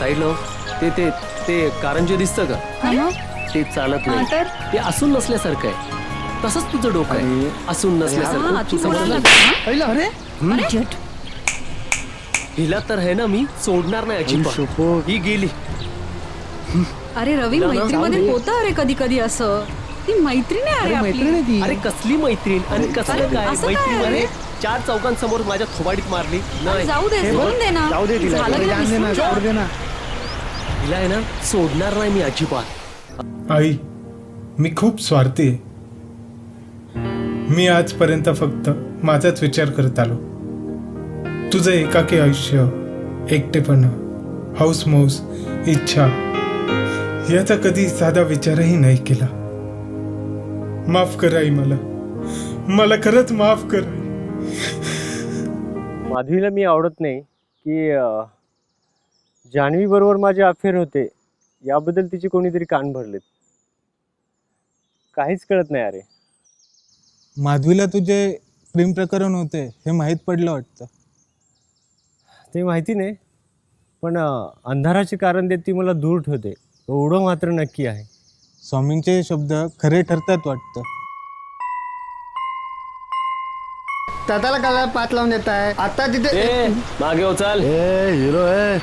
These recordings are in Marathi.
साईडला ते ते ते कारंजे दिसतं का? ते चालत नाही, ते असून नसल्यासारखं आहे. तसंच तुझं डोकं आहे, असून नसल्यासारखं. हिला तर आहे ना मी सोडणार नाही अजिबात. ही गेली. अरे रवी, मैत्रीमध्ये होतं अरे कधी कधी असं. ती मैत्रीण आहे आपली. अरे कसली मैत्रीण आणि कसलं काय असं काय मैत्रीण? आहे? अरे 4 चौकांसमोर माझ्या थोबाडीत मारली. नाही जाऊ दे, सोडून दे ना. झालं की विसरून जा. हिला आहे ना सोडणार नाही मी अजिबात. आई, मी खूप स्वार्थी आहे. मी आजपर्यंत फक्त माझाच विचार करत आलो. तुझं एकाकी आयुष्य, एकटेपणा, हौस मौस, इच्छा याचा कधी साधा विचारही नाही केला. माफ कर आई, मला खरंच माफ कर. माधवीला मी आवडत नाही की जान्हवी बरोबर माझे अफेअर होते याबद्दल तिचे कोणीतरी कान भरलेत. काहीच कळत नाही अरे. माधवीला तुझे प्रेम प्रकरण होते हे माहीत पडलं वाटतं. ते माहिती नाही, पण अंधाराचे कारण देत ती मला दूर ठेवते एवढं मात्र नक्की आहे. स्वामींचे शब्द खरे ठरतात वाटतं. दादाला काय पात लावून देत आहे आता तिथे. मागे हो चाल. हिरो आहे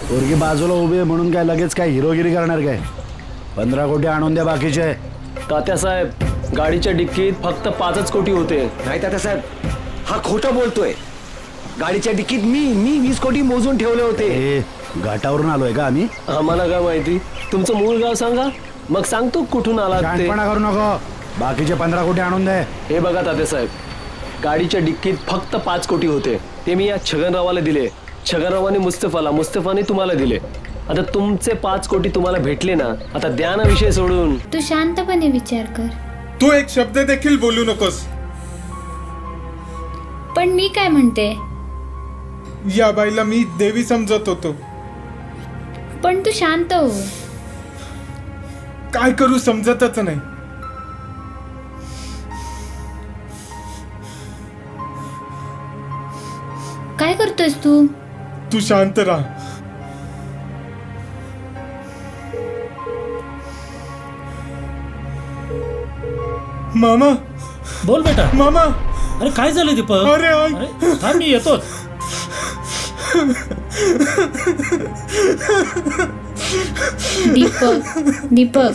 पोरगी बाजूला उभी आहे म्हणून काय लगेच काय हिरोगिरी करणार काय? 15 कोटी आणून द्या बाकीचे. तात्यासाहेब, गाडीच्या डिक्कीत फक्त 5च कोटी होते. नाही तात्यासाहेब, हा खोटं बोलतोय. गाडीच्या डिक्कीत मी 20 कोटी मोजून ठेवले होते. घाटावरून आलोय का आम्ही? आम्हाला काय माहिती? तुमचं मूळ गाव सांगा, मग सांगतो कुठून आलात ते. शहाणपणा करू नको. बाकीचे 15 कोटी आणून दे. हे बघा तात्यासाहेब, गाडीच्या डिक्कीत फक्त 5 कोटी होते. ते मी या छगनरावाला दिले. छगनरावाने मुस्तफाने तुम्हाला दिले. आता तुमचे 5 कोटी तुम्हाला भेटले ना, आता द्या ना विषय सोडून. तू शांतपणे विचार कर. तू एक शब्द देखील बोलू नकोस. पण मी काय म्हणते? या बाईला मी देवी समजत होतो. पण तू शांत हो. काय करू समजतच नाही. काय करतोयस तू? तू शांत राहा. मामा, बोल बेटा. मामा. अरे काय झालं दीपक? अरे आई. अरे थांब, मी येतो. दीपक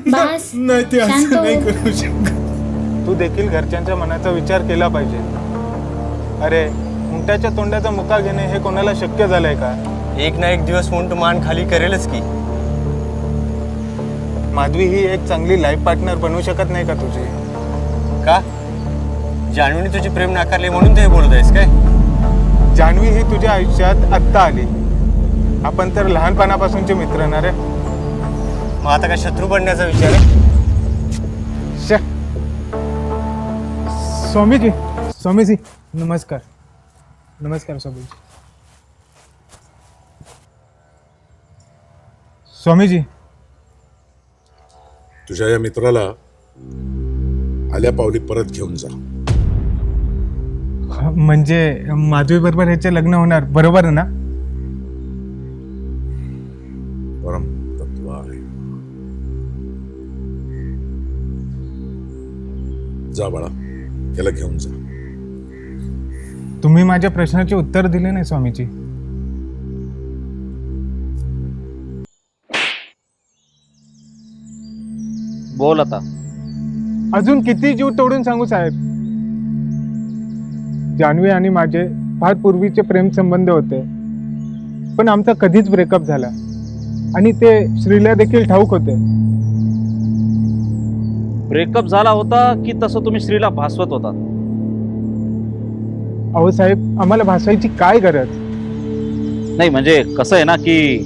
बास, नाही, ते शांत असं हो. नाही करू शकत. तू देखील घरच्यांच्या मनाचा विचार केला पाहिजे. अरे उंटाच्या तोंडाचा मुका घेणे हे कोणाला शक्य झालंय का? एक ना एक दिवस उंट मान खाली करेलच की. माधवी ही एक चांगली लाईफ पार्टनर बनवू शकत नाही का तुझी? का जान्हवीने तुझे प्रेम नाकारले म्हणून ते बोलत आहेस काय? जान्हवी ही तुझ्या आयुष्यात आत्ता आली. आपण तर लहानपणापासूनचे मित्र ना रे. मग आता काय शत्रू बनण्याचा विचार आहे? स्वामीजी नमस्कार. नमस्कार स्वामीजी. स्वामीजी, तुझ्या या मित्राला आल्या पावली परत घेऊन जा. म्हणजे माधवी बरोबर ह्याचे लग्न होणार बरोबर ना? परम तत्व आहे. जा बाळा, याला घेऊन जा. तुम्ही माझ्या प्रश्नाचे उत्तर दिले नाही स्वामीजी. बोल आता. अजून किती जीव तोडून सांगू साहेब? जान्हवी आणि माझे फार पूर्वीचे प्रेम संबंध होते, पण आमचा कधीच ब्रेकअप झाला आणि ते श्रीला देखील ठाऊक होते. ब्रेकअप झाला होता की तसं तुम्ही श्रीला भासवत होता? अहो साहेब, आम्हाला भासायची काय गरज? नाही म्हणजे कसं आहे ना की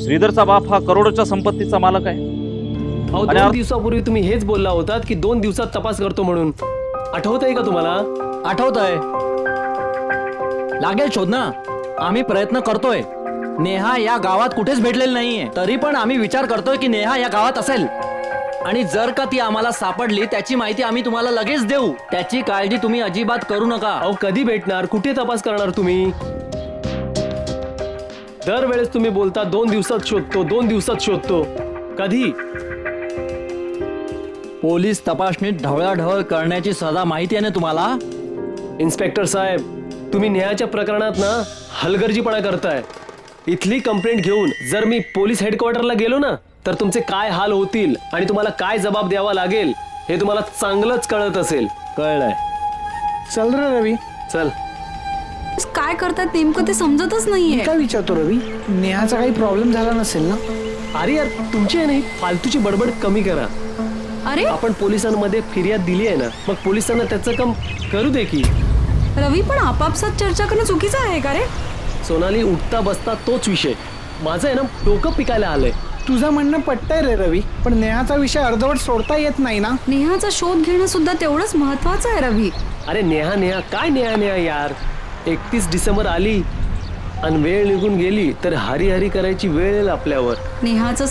श्रीधरचा बाप हा करोडोच्या संपत्तीचा मालक आहे. अहो 2 दिवसापूर्वी तुम्ही हेच बोलला होतात की 2 दिवसात तपास करतो म्हणून. आठवत आहे का तुम्हाला? आठवत आहे. लागेल शोध ना. आम्ही प्रयत्न करतोय. नेहा या गावात कुठेच भेटलेली नाहीये, तरी पण आम्ही विचार करतोय की नेहा या गावात असेल. आणि जर का ती आम्हाला सापडली त्याची माहिती आम्ही तुम्हाला लगेच देऊ. त्याची काळजी तुम्ही अजिबात करू नका. अहो कधी भेटणार? कुठे तपास करणार तुम्ही? दरवेळेस तुम्ही बोलता 2 दिवसात शोधतो, 2 दिवसात शोधतो. कधी? पोलीस तपासणीत ढवळाढवळ करण्याची सजा माहिती आहे ना तुम्हाला? इन्स्पेक्टर साहेब, तुम्ही नेहाच्या प्रकरणात ना हलगर्जीपणा करताय. इथली कंप्लेंट घेऊन जर मी पोलीस हेडक्वार्टरला गेलो ना तर तुमचे काय हाल होतील आणि तुम्हाला काय जबाब द्यावा लागेल हे तुम्हाला चांगलंच कळत असेल. कळलंय. चल रे रवी. चल. काय करतात नेमकं ते समजतच नाहीये. काय विचारतो रवी, नेहाचा काही प्रॉब्लेम झाला नसेल ना? अरे यार, तुमची आहे नाही फालतूची बडबड कमी करा. अरे आपण पोलिसांमध्ये फिर्याद दिली आहे ना, मग पोलिसांना त्याचं काम करू दे की. रवी, पण आपापसात चर्चा करणं चुकीचं आहे का रे? सोनाली, उठता बसता तोच विषय. माझं आहे ना डोकं पिकायला आलंय. तुझं म्हणणं पटतंय रे रवी, पण नेहाचा विषय अर्धवट सोडता येत नाही ना. नेहाचा शोध घेणं सुद्धा तेवढंच महत्वाचं आहे रवी. अरे नेहा नेहा काय नेहा नेहा यार. 31 डिसेंबर आली आणि वेळ निघून गेली तर हरी हरी करायची वेळ येईल आपल्यावर. नेहाचं